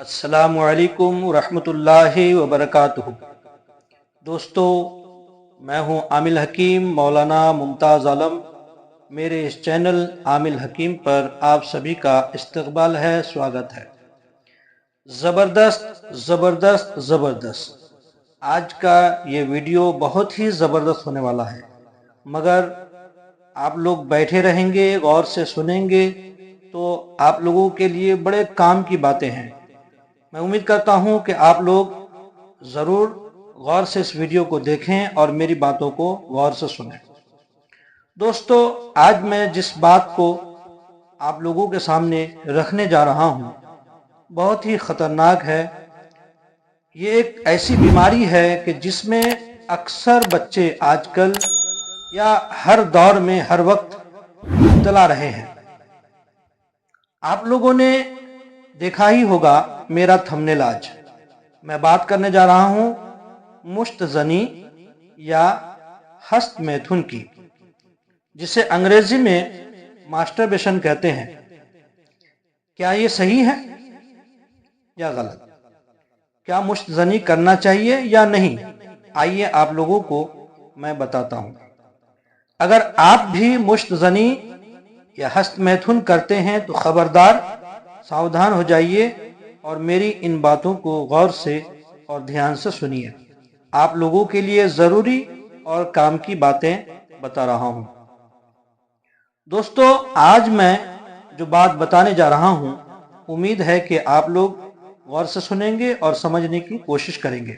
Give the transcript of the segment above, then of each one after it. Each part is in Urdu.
السلام علیکم ورحمۃ اللہ وبرکاتہ۔ دوستو، میں ہوں عامل حکیم مولانا ممتاز عالم۔ میرے اس چینل عامل حکیم پر آپ سبھی کا استقبال ہے، سواگت ہے۔ زبردست زبردست زبردست، آج کا یہ ویڈیو بہت ہی زبردست ہونے والا ہے، مگر آپ لوگ بیٹھے رہیں گے، غور سے سنیں گے تو آپ لوگوں کے لیے بڑے کام کی باتیں ہیں۔ میں امید کرتا ہوں کہ آپ لوگ ضرور غور سے اس ویڈیو کو دیکھیں اور میری باتوں کو غور سے سنیں۔ دوستو، آج میں جس بات کو آپ لوگوں کے سامنے رکھنے جا رہا ہوں بہت ہی خطرناک ہے۔ یہ ایک ایسی بیماری ہے کہ جس میں اکثر بچے آج کل یا ہر دور میں ہر وقت مبتلا رہے ہیں۔ آپ لوگوں نے دیکھا ہی ہوگا میرا تھمبنیل۔ آج میں بات کرنے جا رہا ہوں مشت زنی یا ہست میتھن کی، جسے انگریزی میں ماسٹربیشن کہتے ہیں۔ کیا یہ صحیح ہے یا غلط؟ کیا مشت زنی کرنا چاہیے یا نہیں؟ آئیے آپ لوگوں کو میں بتاتا ہوں۔ اگر آپ بھی مشت زنی یا ہست میتھن کرتے ہیں تو خبردار، ساودھان ہو جائیے اور میری ان باتوں کو غور سے اور دھیان سے سنیے۔ آپ لوگوں کے لیے ضروری اور کام کی باتیں بتا رہا ہوں۔ دوستو، آج میں جو بات بتانے جا رہا ہوں، امید ہے کہ آپ لوگ غور سے سنیں گے اور سمجھنے کی کوشش کریں گے۔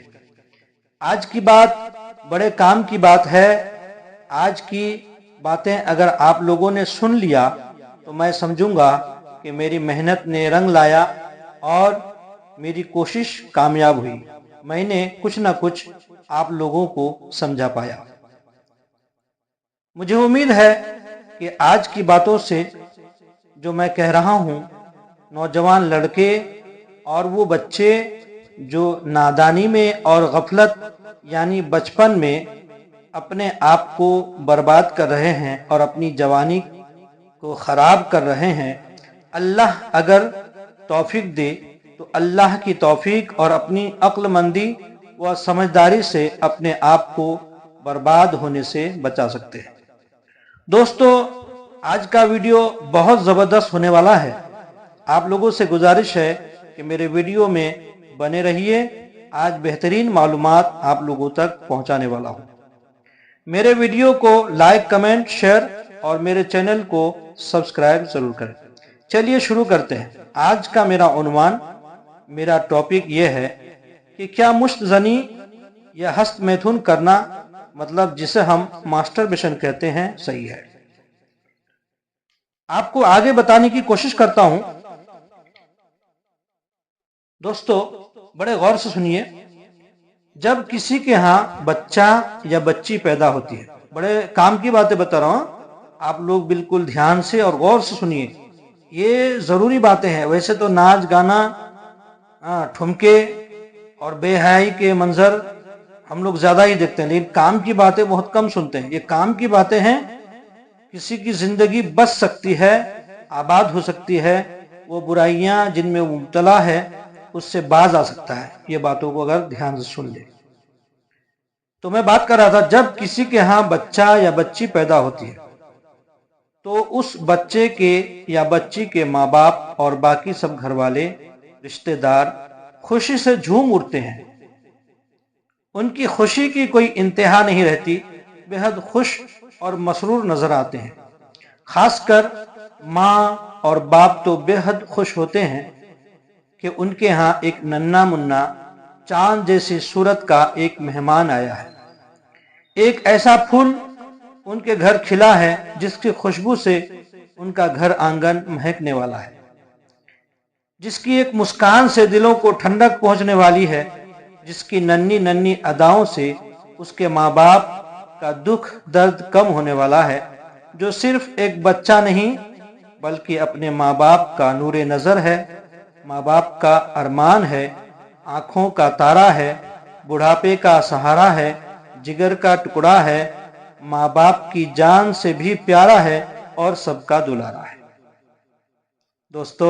آج کی بات بڑے کام کی بات ہے۔ آج کی باتیں اگر آپ لوگوں نے سن لیا تو میں سمجھوں گا کہ میری محنت نے رنگ لایا اور میری کوشش کامیاب ہوئی۔ میں نے کچھ نہ کچھ آپ لوگوں کو سمجھا پایا۔ مجھے امید ہے کہ آج کی باتوں سے جو میں کہہ رہا ہوں، نوجوان لڑکے اور وہ بچے جو نادانی میں اور غفلت یعنی بچپن میں اپنے آپ کو برباد کر رہے ہیں اور اپنی جوانی کو خراب کر رہے ہیں، اللہ اگر توفیق دے تو اللہ کی توفیق اور اپنی عقل مندی و سمجھداری سے اپنے آپ کو برباد ہونے سے بچا سکتے ہیں۔ دوستو، آج کا ویڈیو بہت زبردست ہونے والا ہے۔ آپ لوگوں سے گزارش ہے کہ میرے ویڈیو میں بنے رہیے۔ آج بہترین معلومات آپ لوگوں تک پہنچانے والا ہوں۔ میرے ویڈیو کو لائک، کمنٹ، شیئر اور میرے چینل کو سبسکرائب ضرور کریں۔ چلیے شروع کرتے ہیں۔ آج کا میرا عنوان، میرا ٹاپک یہ ہے کہ کیا مشت زنی یا ہست میتھن کرنا، مطلب جسے ہم ماسٹربیشن کہتے ہیں، صحیح ہے؟ آپ کو آگے بتانے کی کوشش کرتا ہوں۔ دوستو، بڑے غور سے سنیے۔ جب کسی کے ہاں بچہ یا بچی پیدا ہوتی ہے، بڑے کام کی باتیں بتا رہا ہوں، آپ لوگ بالکل دھیان سے اور غور سے سنیے، یہ ضروری باتیں ہیں۔ ویسے تو ناچ گانا، ٹھمکے اور بے حیائی کے منظر ہم لوگ زیادہ ہی دیکھتے ہیں، لیکن کام کی باتیں بہت کم سنتے ہیں۔ یہ کام کی باتیں ہیں، کسی کی زندگی بچ سکتی ہے، آباد ہو سکتی ہے، وہ برائیاں جن میں مبتلا ہے اس سے باز آ سکتا ہے۔ یہ باتوں کو اگر دھیان سے سن لے تو میں بات کر رہا تھا، جب کسی کے ہاں بچہ یا بچی پیدا ہوتی ہے تو اس بچے کے یا بچی کے ماں باپ اور باقی سب گھر والے رشتہ دار خوشی سے جھوم اٹھتے ہیں۔ ان کی خوشی کی کوئی انتہا نہیں رہتی، بے حد خوش اور مسرور نظر آتے ہیں۔ خاص کر ماں اور باپ تو بے حد خوش ہوتے ہیں کہ ان کے ہاں ایک ننھا منا چاند جیسی صورت کا ایک مہمان آیا ہے۔ ایک ایسا پھول ان کے گھر کھلا ہے جس کی خوشبو سے ان کا گھر آنگن مہکنے والا ہے، جس کی ایک مسکان سے دلوں کو ٹھنڈک پہنچنے والی ہے، جس کی ننھی ننھی اداؤں سے اس کے ماں باپ کا دکھ درد کم ہونے والا ہے، جو صرف ایک بچہ نہیں بلکہ اپنے ماں باپ کا نور نظر ہے، ماں باپ کا ارمان ہے، آنکھوں کا تارا ہے، بڑھاپے کا سہارا ہے، جگر کا ٹکڑا ہے، ماں باپ کی جان سے بھی پیارا ہے اور سب کا دلارا ہے۔ دوستو،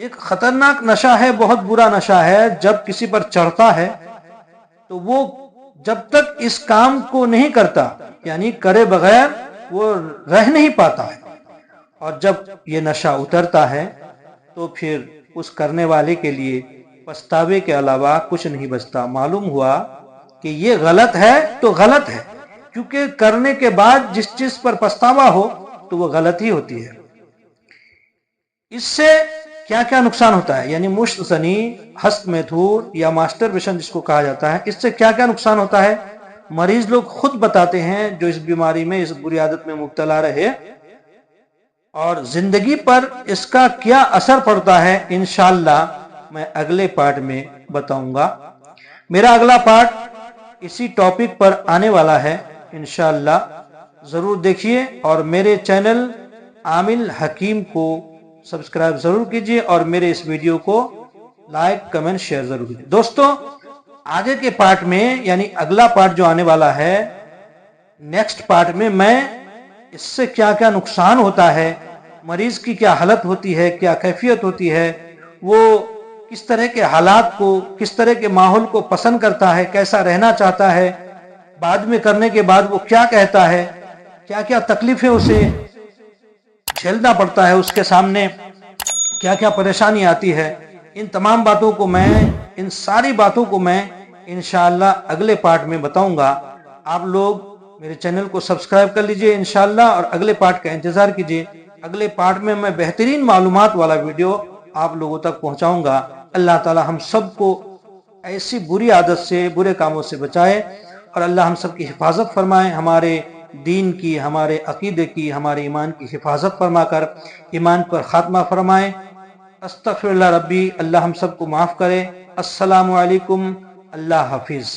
ایک خطرناک نشہ ہے، بہت برا نشہ ہے۔ جب کسی پر چڑھتا ہے تو وہ جب تک اس کام کو نہیں کرتا، یعنی کرے بغیر وہ رہ نہیں پاتا ہے، اور جب یہ نشہ اترتا ہے تو پھر اس کرنے والے کے لیے پچھتاوے کے علاوہ کچھ نہیں بچتا۔ معلوم ہوا کہ یہ غلط ہے تو غلط ہے، کیونکہ کرنے کے بعد جس چیز پر پچھتاوا ہو تو وہ غلط ہی ہوتی ہے۔ اس سے کیا کیا نقصان ہوتا ہے، یعنی مشت زنی، ہست میتھور یا ماسٹربیشن جس کو کہا جاتا ہے، اس سے کیا کیا نقصان ہوتا ہے؟ مریض لوگ خود بتاتے ہیں جو اس بیماری میں، اس بری عادت میں مبتلا رہے، اور زندگی پر اس کا کیا اثر پڑتا ہے انشاءاللہ میں اگلے پارٹ میں بتاؤں گا۔ میرا اگلا پارٹ اسی ٹاپک پر آنے والا ہے انشاءاللہ، ضرور دیکھیے، اور میرے چینل عامل حکیم کو سبسکرائب ضرور کیجیے، اور میرے اس ویڈیو کو لائک کمنٹ شیئر ضرور کیجیے۔ دوستو آگے کے پارٹ میں، یعنی اگلا پارٹ جو آنے والا ہے، نیکسٹ پارٹ میں اس سے کیا کیا نقصان ہوتا ہے، مریض کی کیا حالت ہوتی ہے، کیا کیفیت ہوتی ہے، وہ کس طرح کے حالات کو، کس طرح کے ماحول کو پسند کرتا ہے، کیسا رہنا چاہتا ہے، بعد میں کرنے کے بعد وہ کیا کہتا ہے، کیا کیا تکلیفیں اسے جھیلنا پڑتا ہے، اس کے سامنے کیا کیا پریشانی آتی ہے، ان تمام باتوں کو میں، ان ساری باتوں کو میں انشاءاللہ اگلے پارٹ میں بتاؤں گا۔ آپ لوگ میرے چینل کو سبسکرائب کر لیجئے انشاءاللہ، اور اگلے پارٹ کا انتظار کیجئے۔ اگلے پارٹ میں میں بہترین معلومات والا ویڈیو آپ لوگوں تک پہنچاؤں گا۔ اللہ تعالی ہم سب کو ایسی بری عادت سے، برے کاموں سے بچائے، اور اللہ ہم سب کی حفاظت فرمائے، ہمارے دین کی، ہمارے عقیدے کی، ہمارے ایمان کی حفاظت فرما کر ایمان پر خاتمہ فرمائے۔ استغفر اللہ ربی، اللہ ہم سب کو معاف کرے۔ السلام علیکم، اللہ حافظ۔